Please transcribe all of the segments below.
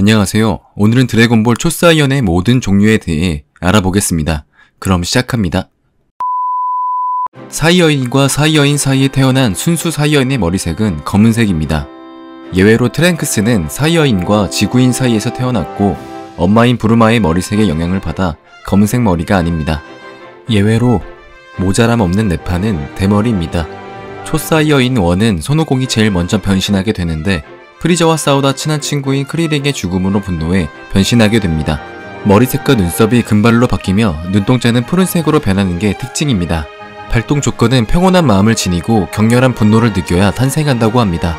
안녕하세요. 오늘은 드래곤볼 초사이언의 모든 종류에 대해 알아보겠습니다. 그럼 시작합니다. 사이어인과 사이어인 사이에 태어난 순수 사이어인의 머리색은 검은색입니다. 예외로 트랭크스는 사이어인과 지구인 사이에서 태어났고 엄마인 부르마의 머리색의 영향을 받아 검은색 머리가 아닙니다. 예외로 모자람 없는 네파는 대머리입니다. 초사이어인 1은 손오공이 제일 먼저 변신하게 되는데 프리저와 싸우다 친한 친구인 크리릭의 죽음으로 분노해 변신하게 됩니다. 머리색과 눈썹이 금발로 바뀌며 눈동자는 푸른색으로 변하는 게 특징입니다. 발동 조건은 평온한 마음을 지니고 격렬한 분노를 느껴야 탄생한다고 합니다.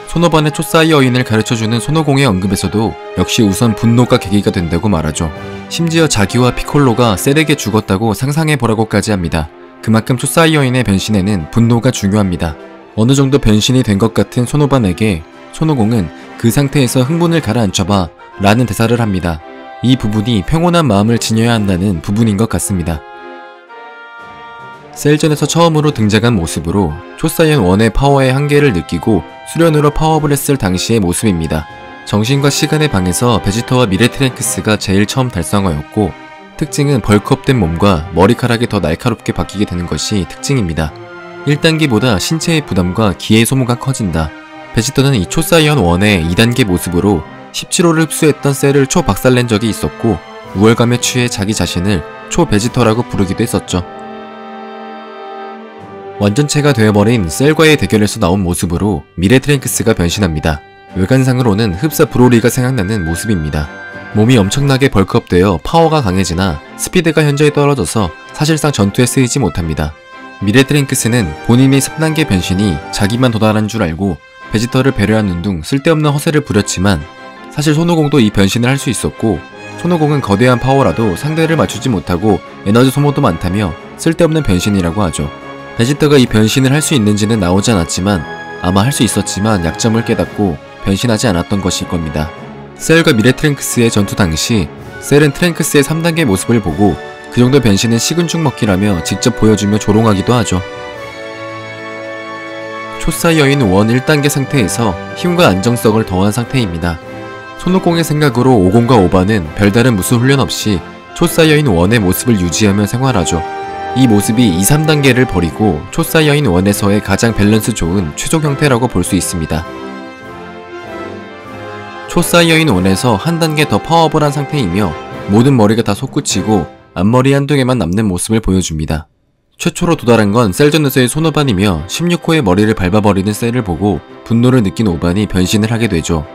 손오반의 초사이어인을 가르쳐주는 손오공의 언급에서도 역시 우선 분노가 계기가 된다고 말하죠. 심지어 자기와 피콜로가 셀에게 죽었다고 상상해보라고까지 합니다. 그만큼 초사이어인의 변신에는 분노가 중요합니다. 어느 정도 변신이 된 것 같은 손오반에게 손오공은 그 상태에서 흥분을 가라앉혀봐 라는 대사를 합니다. 이 부분이 평온한 마음을 지녀야 한다는 부분인 것 같습니다. 셀전에서 처음으로 등장한 모습으로 초사이언 1의 파워의 한계를 느끼고 수련으로 파업을 했을 당시의 모습입니다. 정신과 시간의 방에서 베지터와 미레트랭크스가 제일 처음 달성하였고 특징은 벌크업된 몸과 머리카락이 더 날카롭게 바뀌게 되는 것이 특징입니다. 1단계보다 신체의 부담과 기의 소모가 커진다. 베지터는 이 초사이언 1의 2단계 모습으로 17호를 흡수했던 셀을 초박살낸 적이 있었고 우월감에 취해 자기 자신을 초베지터라고 부르기도 했었죠. 완전체가 되어버린 셀과의 대결에서 나온 모습으로 미레트랭크스가 변신합니다. 외관상으로는 흡사 브로리가 생각나는 모습입니다. 몸이 엄청나게 벌크업되어 파워가 강해지나 스피드가 현저히 떨어져서 사실상 전투에 쓰이지 못합니다. 미레트랭크스는 본인의 3단계 변신이 자기만 도달한 줄 알고 베지터를 배려하는 둥 쓸데없는 허세를 부렸지만 사실 손오공도 이 변신을 할 수 있었고 손오공은 거대한 파워라도 상대를 맞추지 못하고 에너지 소모도 많다며 쓸데없는 변신이라고 하죠. 베지터가 이 변신을 할 수 있는지는 나오지 않았지만 아마 할 수 있었지만 약점을 깨닫고 변신하지 않았던 것일 겁니다. 셀과 미레트랭크스의 전투 당시 셀은 트랭크스의 3단계 모습을 보고 그 정도 변신은 식은 죽 먹기라며 직접 보여주며 조롱하기도 하죠. 초사이어인 1 1단계 상태에서 힘과 안정성을 더한 상태입니다. 손오공의 생각으로 50과 5반은 별다른 무술 훈련 없이 초사이어인 1의 모습을 유지하며 생활하죠. 이 모습이 2, 3단계를 버리고 초사이어인 1에서의 가장 밸런스 좋은 최종 형태라고 볼 수 있습니다. 초사이어인 1에서 한 단계 더 파워업을 한 상태이며 모든 머리가 다 솟구치고 앞머리 한 둥에만 남는 모습을 보여줍니다. 최초로 도달한 건 셀전에서의 손오반이며 16호의 머리를 밟아버리는 셀을 보고 분노를 느낀 오반이 변신을 하게 되죠.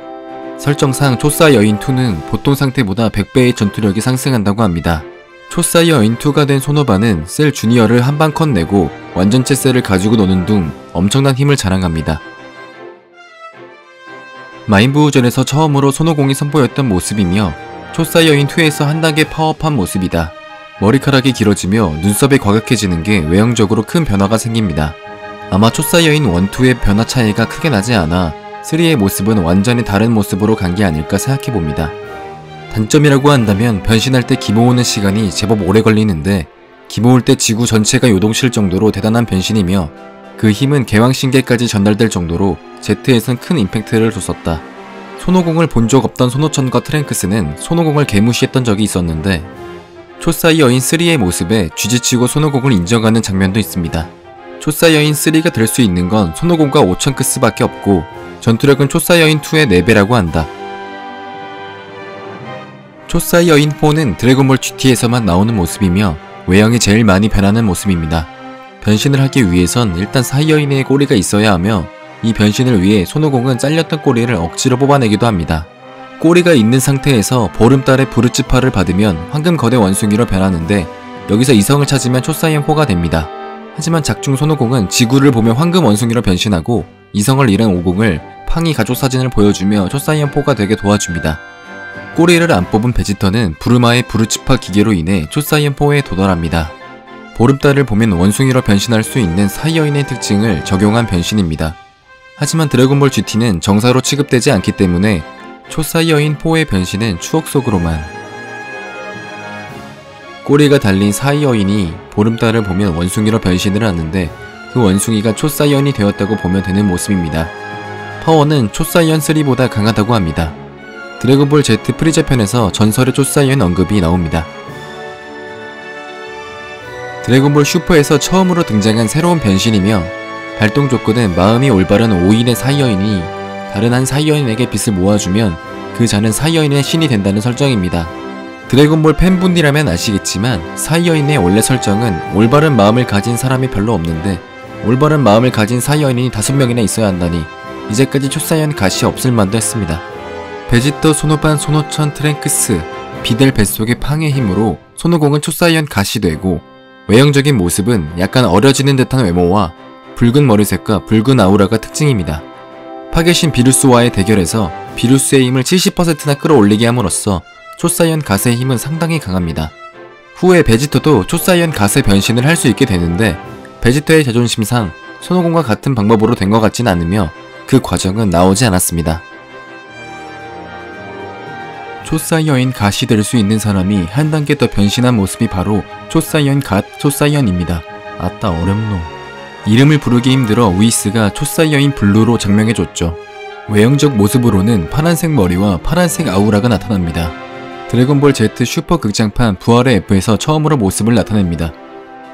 설정상 초사이어인 2는 보통 상태보다 100배의 전투력이 상승한다고 합니다. 초사이어인 2가 된 손오반은 셀 주니어를 한방 컷 내고 완전체 셀을 가지고 노는 둥 엄청난 힘을 자랑합니다. 마인부우전에서 처음으로 손오공이 선보였던 모습이며 초사이어인 2에서 한 단계 파워업한 모습이다. 머리카락이 길어지며 눈썹이 과격해지는 게 외형적으로 큰 변화가 생깁니다. 아마 초사이어인 1, 2의 변화 차이가 크게 나지 않아 3의 모습은 완전히 다른 모습으로 간 게 아닐까 생각해봅니다. 단점이라고 한다면 변신할 때 기 모으는 시간이 제법 오래 걸리는데 기 모을 때 지구 전체가 요동칠 정도로 대단한 변신이며 그 힘은 개왕신계까지 전달될 정도로 Z에선 큰 임팩트를 줬었다. 손오공을 본 적 없던 손오천과 트랭크스는 손오공을 개무시했던 적이 있었는데 초사이어인 3의 모습에 쥐지치고 손오공을 인정하는 장면도 있습니다. 초사이어인 3가 될 수 있는 건 손오공과 오천크스 밖에 없고 전투력은 초사이어인 2의 4배라고 한다. 초사이어인 4는 드래곤볼 GT에서만 나오는 모습이며 외형이 제일 많이 변하는 모습입니다. 변신을 하기 위해선 일단 사이어인의 꼬리가 있어야 하며 이 변신을 위해 손오공은 잘렸던 꼬리를 억지로 뽑아내기도 합니다. 꼬리가 있는 상태에서 보름달의 부르츠파를 받으면 황금 거대 원숭이로 변하는데 여기서 이성을 찾으면 초사이언 4가 됩니다. 하지만 작중 손오공은 지구를 보며 황금 원숭이로 변신하고 이성을 잃은 오공을 팡이 가족 사진을 보여주며 초사이언 4가 되게 도와줍니다. 꼬리를 안 뽑은 베지터는 부르마의 부르츠파 기계로 인해 초사이언 4에 도달합니다. 보름달을 보면 원숭이로 변신할 수 있는 사이어인의 특징을 적용한 변신입니다. 하지만 드래곤볼 GT는 정사로 취급되지 않기 때문에 초사이어인 4의 변신은 추억 속으로만. 꼬리가 달린 사이어인이 보름달을 보면 원숭이로 변신을 하는데 그 원숭이가 초사이언이 되었다고 보면 되는 모습입니다. 파워는 초사이언 3보다 강하다고 합니다. 드래곤볼 Z 프리저 편에서 전설의 초사이언 언급이 나옵니다. 드래곤볼 슈퍼에서 처음으로 등장한 새로운 변신이며 발동 조건은 마음이 올바른 5인의 사이어인이 다른 한 사이어인에게 빛을 모아주면 그 자는 사이어인의 신이 된다는 설정입니다. 드래곤볼 팬분이라면 아시겠지만 사이어인의 원래 설정은 올바른 마음을 가진 사람이 별로 없는데 올바른 마음을 가진 사이어인이 5명이나 있어야 한다니 이제까지 초사이언 갓이 없을 만도 했습니다. 베지터, 손오반, 손오천, 트랭크스, 비델 뱃속의 팡의 힘으로 손오공은 초사이언 갓이 되고 외형적인 모습은 약간 어려지는 듯한 외모와 붉은 머리색과 붉은 아우라가 특징입니다. 파괴신 비루스와의 대결에서 비루스의 힘을 70%나 끌어올리게 함으로써 초사이언 갓의 힘은 상당히 강합니다. 후에 베지터도 초사이언 갓의 변신을 할 수 있게 되는데 베지터의 자존심상 손오공과 같은 방법으로 된 것 같진 않으며 그 과정은 나오지 않았습니다. 초사이어인 갓이 될 수 있는 사람이 한 단계 더 변신한 모습이 바로 초사이언 갓 초사이언입니다. 아따 어렵노. 이름을 부르기 힘들어 우이스가 초사이어인 블루로 장명해줬죠. 외형적 모습으로는 파란색 머리와 파란색 아우라가 나타납니다. 드래곤볼 Z 슈퍼 극장판 부활의 F에서 처음으로 모습을 나타냅니다.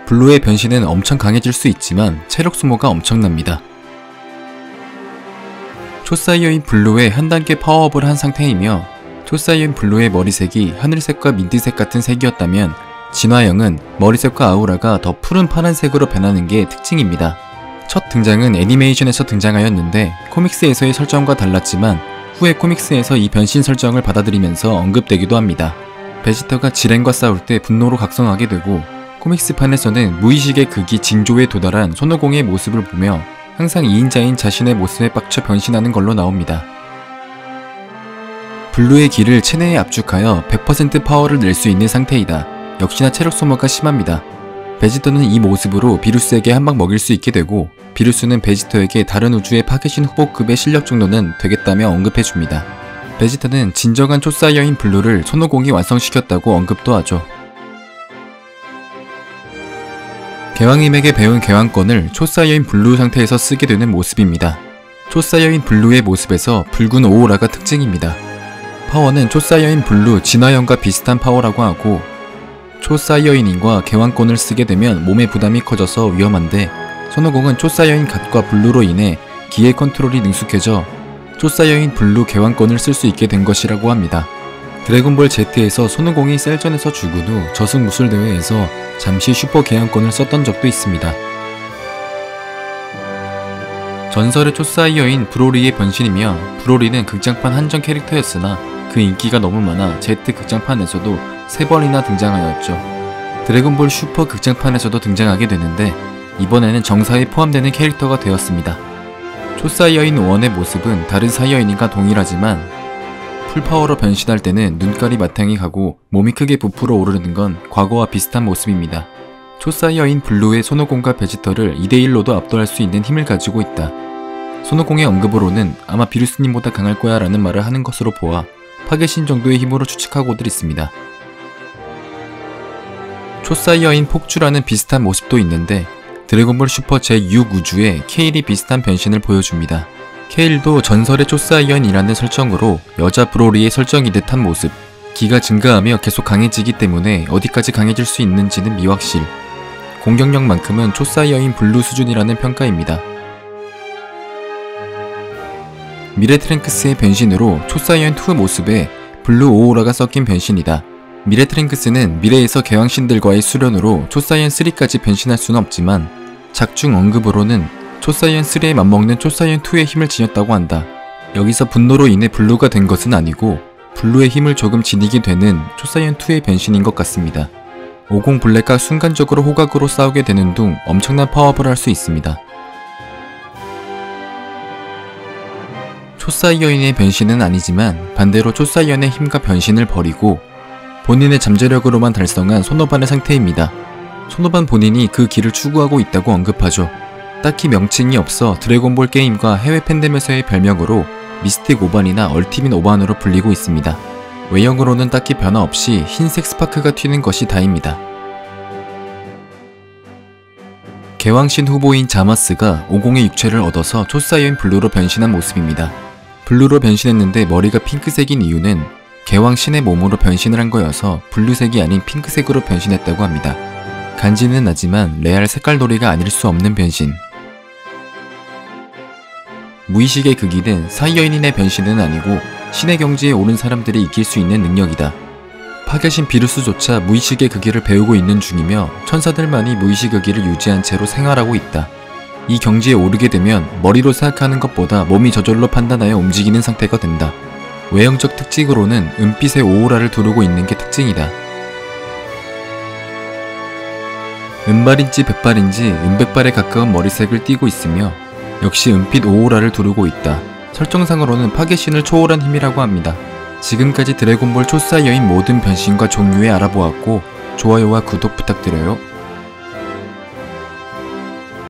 블루의 변신은 엄청 강해질 수 있지만 체력 소모가 엄청납니다. 초사이어인 블루의 한 단계 파워업을 한 상태이며 초사이언 블루의 머리색이 하늘색과 민트색 같은 색이었다면 진화형은 머리색과 아우라가 더 푸른 파란색으로 변하는 게 특징입니다. 첫 등장은 애니메이션에서 등장하였는데 코믹스에서의 설정과 달랐지만 후에 코믹스에서 이 변신 설정을 받아들이면서 언급되기도 합니다. 베지터가 지렌과 싸울 때 분노로 각성하게 되고 코믹스판에서는 무의식의 극이 징조에 도달한 손오공의 모습을 보며 항상 2인자인 자신의 모습에 빡쳐 변신하는 걸로 나옵니다. 블루의 기를 체내에 압축하여 100% 파워를 낼 수 있는 상태이다. 역시나 체력 소모가 심합니다. 베지터는 이 모습으로 비루스에게 한 방 먹일 수 있게 되고 비루스는 베지터에게 다른 우주의 파괴신 후보급의 실력 정도는 되겠다며 언급해줍니다. 베지터는 진정한 초사이어인 블루를 손오공이 완성시켰다고 언급도 하죠. 개왕님에게 배운 개왕권을 초사이어인 블루 상태에서 쓰게 되는 모습입니다. 초사이어인 블루의 모습에서 붉은 오오라가 특징입니다. 파워는 초사이어인 블루 진화형과 비슷한 파워라고 하고 초사이어인과 개왕권을 쓰게 되면 몸의 부담이 커져서 위험한데 손오공은 초사이어인 갓과 블루로 인해 기의 컨트롤이 능숙해져 초사이어인 블루 개왕권을 쓸 수 있게 된 것이라고 합니다. 드래곤볼 Z에서 손오공이 셀전에서 죽은 후 저승 무술 대회에서 잠시 슈퍼 개왕권을 썼던 적도 있습니다. 전설의 초사이어인 브로리의 변신이며 브로리는 극장판 한정 캐릭터였으나 그 인기가 너무 많아 Z 극장판에서도 3번이나 등장하였죠. 드래곤볼 슈퍼 극장판에서도 등장하게 되는데 이번에는 정사에 포함되는 캐릭터가 되었습니다. 초사이어인 1의 모습은 다른 사이어인과 동일하지만 풀파워로 변신할 때는 눈깔이 마탱이 가고 몸이 크게 부풀어 오르는 건 과거와 비슷한 모습입니다. 초사이어인 블루의 손오공과 베지터를 2대1로도 압도할 수 있는 힘을 가지고 있다. 손오공의 언급으로는 아마 비루스님보다 강할 거야 라는 말을 하는 것으로 보아 파괴신 정도의 힘으로 추측하고들 있습니다. 초사이어인 폭주라는 비슷한 모습도 있는데 드래곤볼 슈퍼 제6 우주에 케일이 비슷한 변신을 보여줍니다. 케일도 전설의 초사이언이라는 설정으로 여자 브로리의 설정이 듯한 모습. 기가 증가하며 계속 강해지기 때문에 어디까지 강해질 수 있는지는 미확실. 공격력만큼은 초사이어인 블루 수준이라는 평가입니다. 미래 트랭크스의 변신으로 초사이언 2 모습에 블루 오오라가 섞인 변신이다. 미래 트랭크스는 미래에서 개왕신들과의 수련으로 초사이언 3까지 변신할 수는 없지만 작중 언급으로는 초사이언 3에 맞먹는 초사이언 2의 힘을 지녔다고 한다. 여기서 분노로 인해 블루가 된 것은 아니고 블루의 힘을 조금 지니게 되는 초사이언 2의 변신인 것 같습니다. 50 블랙과 순간적으로 호각으로 싸우게 되는 둥 엄청난 파워업을 할 수 있습니다. 초사이어인의 변신은 아니지만 반대로 초사이언의 힘과 변신을 버리고 본인의 잠재력으로만 달성한 손오반의 상태입니다. 손오반 본인이 그 길을 추구하고 있다고 언급하죠. 딱히 명칭이 없어 드래곤볼 게임과 해외 팬덤에서의 별명으로 미스틱 오반이나 얼티밋 오반으로 불리고 있습니다. 외형으로는 딱히 변화 없이 흰색 스파크가 튀는 것이 다입니다. 개왕신 후보인 자마스가 50의 육체를 얻어서 초사이언 블루로 변신한 모습입니다. 블루로 변신했는데 머리가 핑크색인 이유는 개왕 신의 몸으로 변신을 한 거여서 블루색이 아닌 핑크색으로 변신했다고 합니다. 간지는 나지만 레알 색깔놀이가 아닐 수 없는 변신. 무의식의 극이는 사이어인의 변신은 아니고 신의 경지에 오른 사람들이 이길 수 있는 능력이다. 파괴신 비루스조차 무의식의 극기를 배우고 있는 중이며 천사들만이 무의식 극기를 유지한 채로 생활하고 있다. 이 경지에 오르게 되면 머리로 생각하는 것보다 몸이 저절로 판단하여 움직이는 상태가 된다. 외형적 특징으로는 은빛의 오오라를 두르고 있는 게 특징이다. 은발인지 백발인지 은백발에 가까운 머리색을 띠고 있으며 역시 은빛 오오라를 두르고 있다. 설정상으로는 파괴신을 초월한 힘이라고 합니다. 지금까지 드래곤볼 초사이어인 모든 변신과 종류에 알아보았고 좋아요와 구독 부탁드려요.